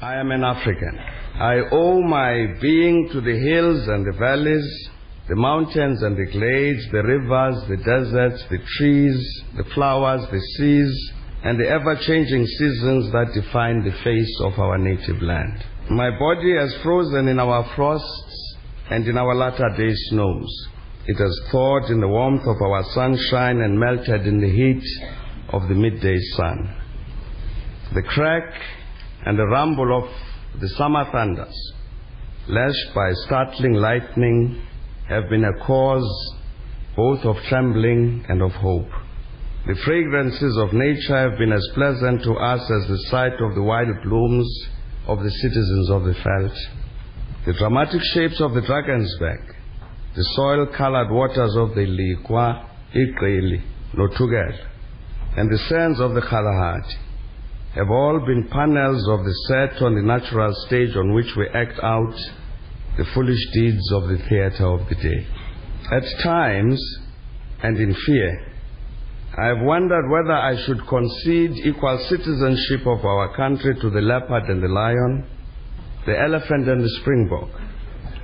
I am an African. I owe my being to the hills and the valleys, the mountains and the glades, the rivers, the deserts, the trees, the flowers, the seas, and the ever-changing seasons that define the face of our native land. My body has frozen in our frosts and in our latter-day snows. It has thawed in the warmth of our sunshine and melted in the heat of the midday sun. The crack and the rumble of the summer thunders, lashed by startling lightning, have been a cause both of trembling and of hope. The fragrances of nature have been as pleasant to us as the sight of the wild blooms of the citizens of the veldt, the dramatic shapes of the Drakensberg, the soil-colored waters of the Likwa, Iqili, Notugel, and the sands of the Kalahari have all been panels of the set on the natural stage on which we act out the foolish deeds of the theater of the day. At times, and in fear, I have wondered whether I should concede equal citizenship of our country to the leopard and the lion, the elephant and the springbok,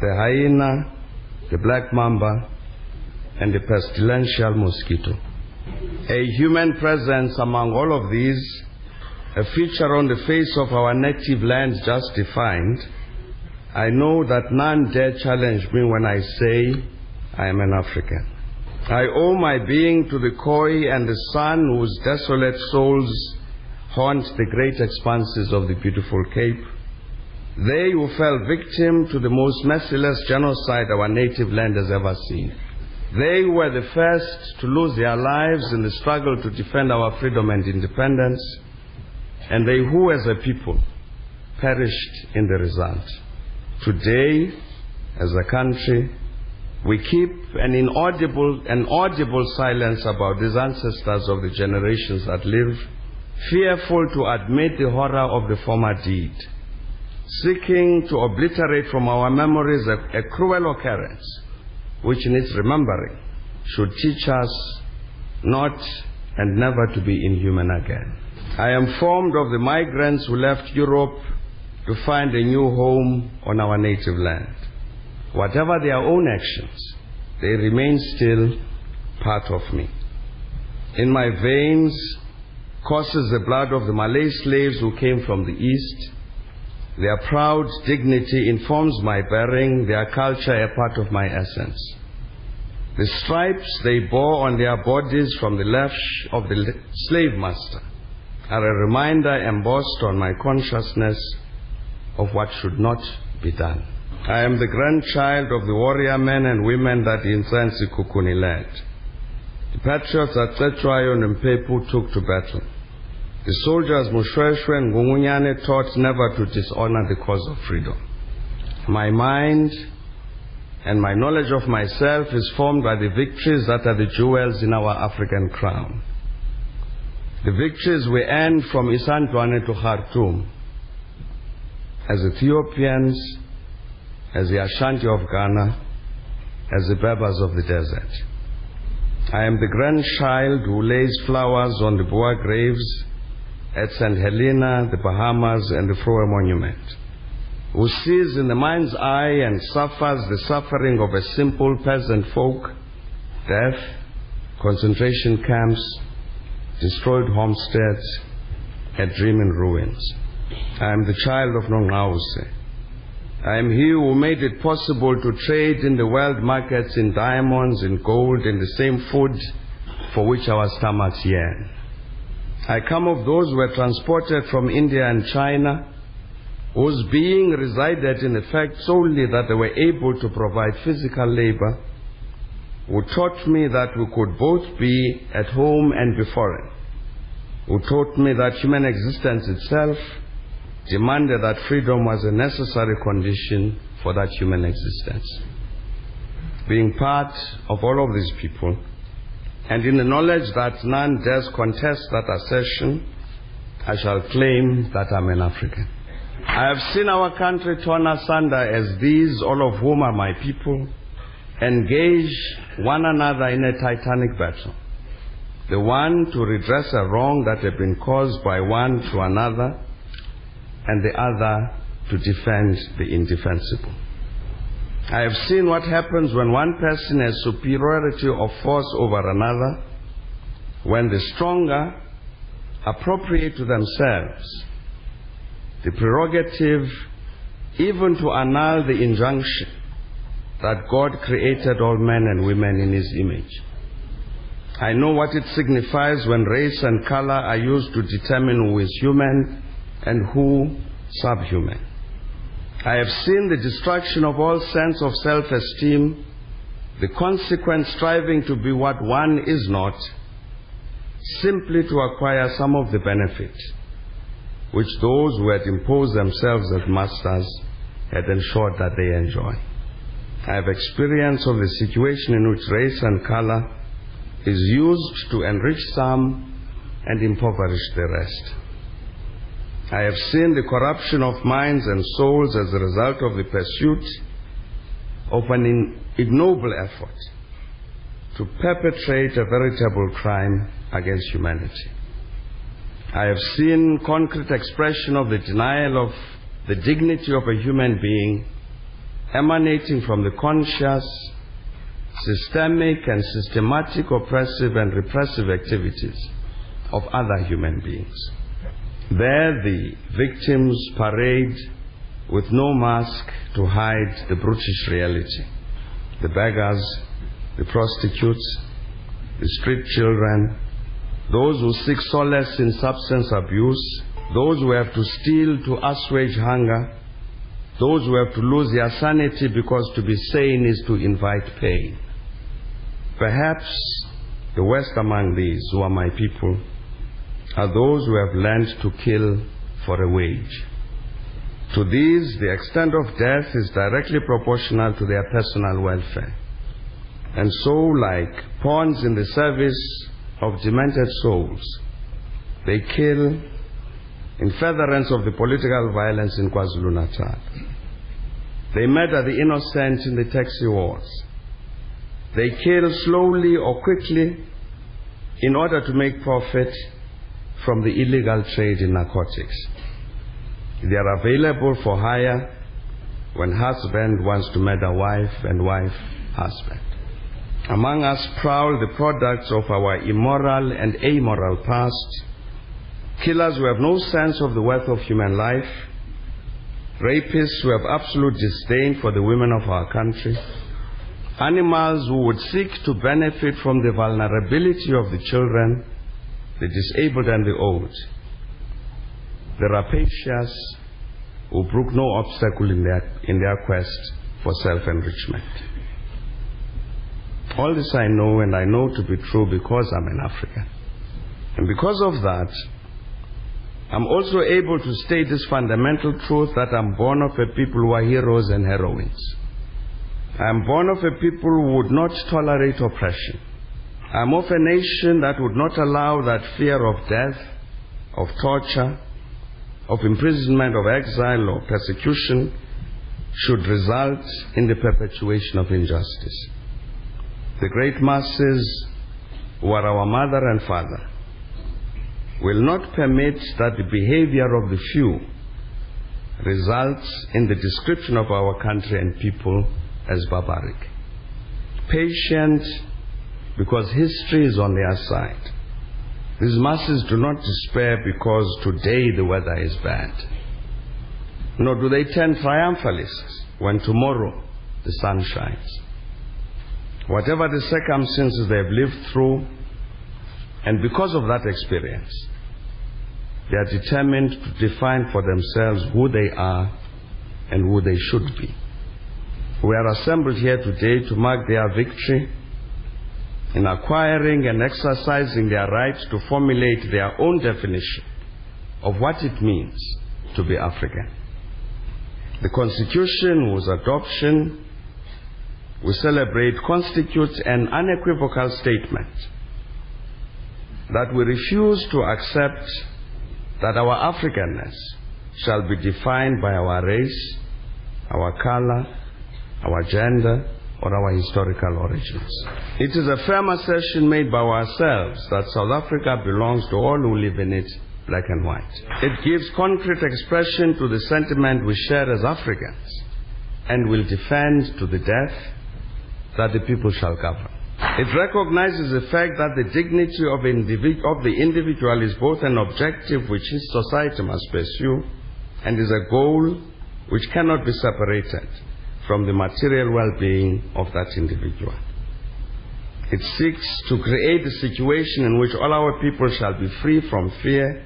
the hyena, the black mamba, and the pestilential mosquito. A human presence among all of these, a feature on the face of our native land just defined, I know that none dare challenge me when I say I am an African. I owe my being to the koi and the sun whose desolate souls haunt the great expanses of the beautiful Cape. They who fell victim to the most merciless genocide our native land has ever seen. They were the first to lose their lives in the struggle to defend our freedom and independence, and they who as a people perished in the result. Today, as a country, we keep an audible silence about these ancestors of the generations that live, fearful to admit the horror of the former deed, seeking to obliterate from our memories a cruel occurrence, which in its remembering should teach us not and never to be inhuman again. I am formed of the migrants who left Europe to find a new home on our native land. Whatever their own actions, they remain still part of me. In my veins courses the blood of the Malay slaves who came from the East. Their proud dignity informs my bearing, their culture a part of my essence. The stripes they bore on their bodies from the lash of the slave master are a reminder embossed on my consciousness of what should not be done. I am the grandchild of the warrior men and women that Inzansi Kukuni led. The patriots that Tsetshwayo and Mpepu took to battle. The soldiers Mushweshwe and Ngumunyane taught never to dishonor the cause of freedom. My mind and my knowledge of myself is formed by the victories that are the jewels in our African crown. The victories we earned from Isandlwane to Khartoum, as Ethiopians, as the Ashanti of Ghana, as the Berbers of the desert. I am the grandchild who lays flowers on the Boer graves at St. Helena, the Bahamas, and the Froe Monument, who sees in the mind's eye and suffers the suffering of a simple peasant folk, death, concentration camps, destroyed homesteads, a dream in ruins. I am the child of Nongause. I am he who made it possible to trade in the world markets in diamonds, in gold, in the same food for which our stomachs yearn. I come of those who were transported from India and China, whose being resided in the fact solely that they were able to provide physical labor, who taught me that we could both be at home and be foreign, who taught me that human existence itself demanded that freedom was a necessary condition for that human existence. Being part of all of these people, and in the knowledge that none dares contest that assertion, I shall claim that I'm an African. I have seen our country torn asunder as these, all of whom are my people, engage one another in a titanic battle. The one to redress a wrong that had been caused by one to another, and the other to defend the indefensible. I have seen what happens when one person has superiority of force over another, when the stronger appropriate to themselves the prerogative even to annul the injunction that God created all men and women in His image. I know what it signifies when race and color are used to determine who is human and who subhuman. I have seen the destruction of all sense of self-esteem, the consequent striving to be what one is not, simply to acquire some of the benefit which those who had imposed themselves as masters had ensured that they enjoy. I have experience of the situation in which race and color is used to enrich some and impoverish the rest. I have seen the corruption of minds and souls as a result of the pursuit of an ignoble effort to perpetrate a veritable crime against humanity. I have seen concrete expression of the denial of the dignity of a human being emanating from the conscious, systemic and systematic oppressive and repressive activities of other human beings. There the victims parade with no mask to hide the brutish reality. The beggars, the prostitutes, the street children, those who seek solace in substance abuse, those who have to steal to assuage hunger, those who have to lose their sanity because to be sane is to invite pain. Perhaps the worst among these, who are my people, are those who have learned to kill for a wage. To these, the extent of death is directly proportional to their personal welfare. And so, like pawns in the service of demented souls, they kill in furtherance of the political violence in KwaZulu-Natal. They murder the innocent in the taxi wars. They kill slowly or quickly in order to make profit from the illegal trade in narcotics. They are available for hire when husband wants to murder wife and wife husband. Among us prowl the products of our immoral and amoral past, killers who have no sense of the worth of human life, rapists who have absolute disdain for the women of our country, animals who would seek to benefit from the vulnerability of the children, the disabled and the old, the rapacious who brook no obstacle in their quest for self-enrichment. All this I know, and I know to be true because I'm an African. And because of that, I'm also able to state this fundamental truth that I'm born of a people who are heroes and heroines. I am born of a people who would not tolerate oppression. I am of a nation that would not allow that fear of death, of torture, of imprisonment, of exile, or persecution should result in the perpetuation of injustice. The great masses who are our mother and father will not permit that the behavior of the few results in the description of our country and people as barbaric. Patient because history is on their side. These masses do not despair because today the weather is bad. Nor do they turn triumphalists when tomorrow the sun shines. Whatever the circumstances they have lived through, and because of that experience, they are determined to define for themselves who they are and who they should be. We are assembled here today to mark their victory in acquiring and exercising their right to formulate their own definition of what it means to be African. The Constitution, whose adoption we celebrate, constitutes an unequivocal statement that we refuse to accept that our Africanness shall be defined by our race, our color, our gender, or our historical origins. It is a firm assertion made by ourselves that South Africa belongs to all who live in it, black and white. It gives concrete expression to the sentiment we share as Africans and will defend to the death that the people shall govern. It recognizes the fact that the dignity of the individual is both an objective which his society must pursue and is a goal which cannot be separated from the material well-being of that individual. It seeks to create a situation in which all our people shall be free from fear,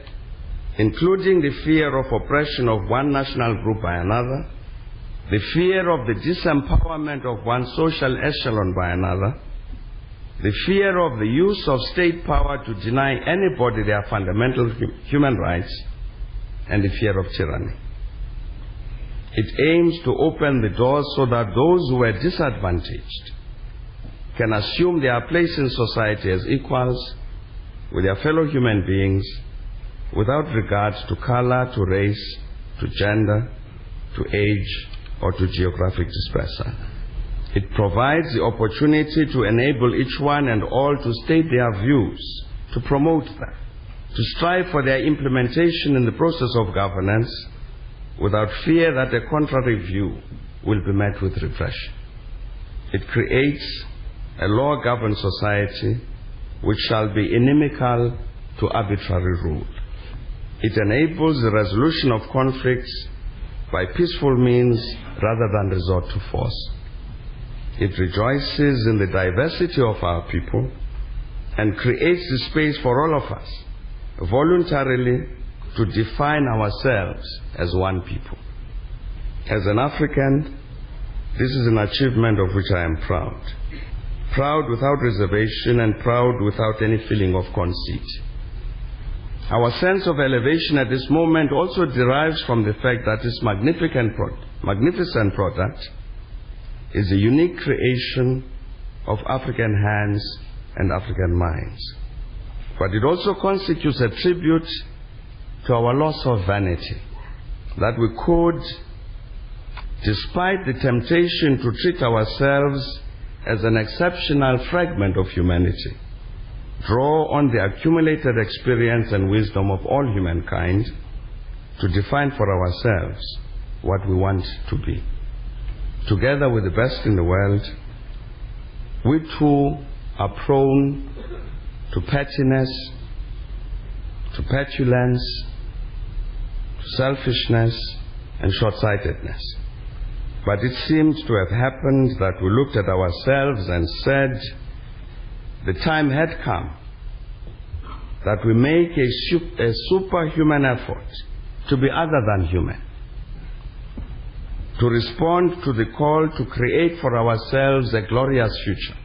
including the fear of oppression of one national group by another, the fear of the disempowerment of one social echelon by another, the fear of the use of state power to deny anybody their fundamental human rights, and the fear of tyranny. It aims to open the doors so that those who are disadvantaged can assume their place in society as equals with their fellow human beings without regard to color, to race, to gender, to age, or to geographic dispersal. It provides the opportunity to enable each one and all to state their views, to promote them, to strive for their implementation in the process of governance without fear that a contrary view will be met with repression. It creates a law-governed society which shall be inimical to arbitrary rule. It enables the resolution of conflicts by peaceful means rather than resort to force. It rejoices in the diversity of our people and creates the space for all of us voluntarily to define ourselves as one people. As an African, this is an achievement of which I am proud. Proud without reservation and proud without any feeling of conceit. Our sense of elevation at this moment also derives from the fact that this magnificent product is a unique creation of African hands and African minds. But it also constitutes a tribute to our loss of vanity, that we could, despite the temptation to treat ourselves as an exceptional fragment of humanity, draw on the accumulated experience and wisdom of all humankind to define for ourselves what we want to be. Together with the best in the world, we too are prone to pettiness, to petulance, to selfishness and short-sightedness. But it seemed to have happened that we looked at ourselves and said, the time had come that we make a superhuman effort to be other than human, to respond to the call to create for ourselves a glorious future,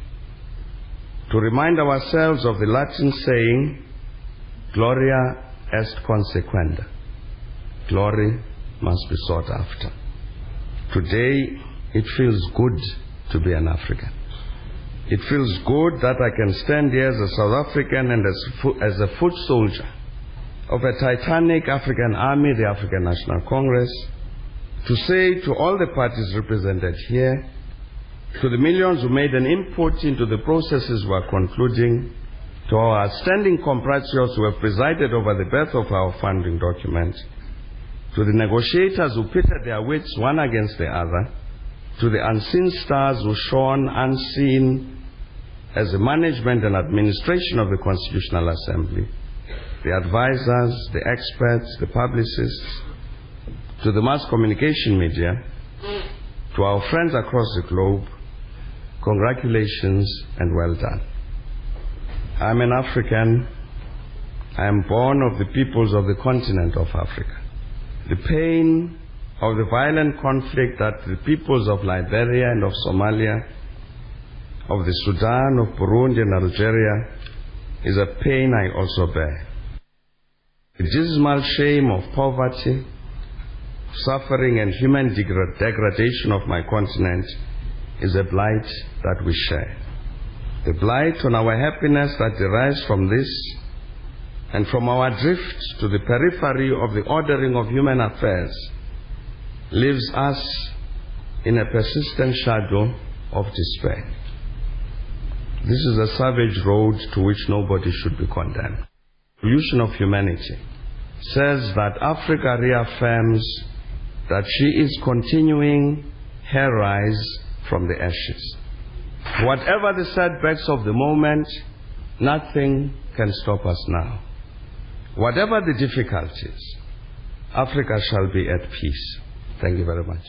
to remind ourselves of the Latin saying, gloria est consequenda. Glory must be sought after. Today, it feels good to be an African. It feels good that I can stand here as a South African and as a foot soldier of a titanic African army, the African National Congress, to say to all the parties represented here, to the millions who made an input into the processes we are concluding, to our standing compatriots who have presided over the birth of our founding document, to the negotiators who pitted their wits one against the other, to the unseen stars who shone unseen as the management and administration of the Constitutional Assembly, the advisors, the experts, the publicists, to the mass communication media, to our friends across the globe, congratulations and well done. I'm an African. I am born of the peoples of the continent of Africa. The pain of the violent conflict that the peoples of Liberia and of Somalia, of the Sudan, of Burundi and Algeria, is a pain I also bear. The dismal shame of poverty, suffering and human degradation of my continent is a blight that we share. The blight on our happiness that derives from this and from our drift to the periphery of the ordering of human affairs leaves us in a persistent shadow of despair. This is a savage road to which nobody should be condemned. The evolution of humanity says that Africa reaffirms that she is continuing her rise from the ashes. Whatever the setbacks of the moment, nothing can stop us now. Whatever the difficulties, Africa shall be at peace. Thank you very much.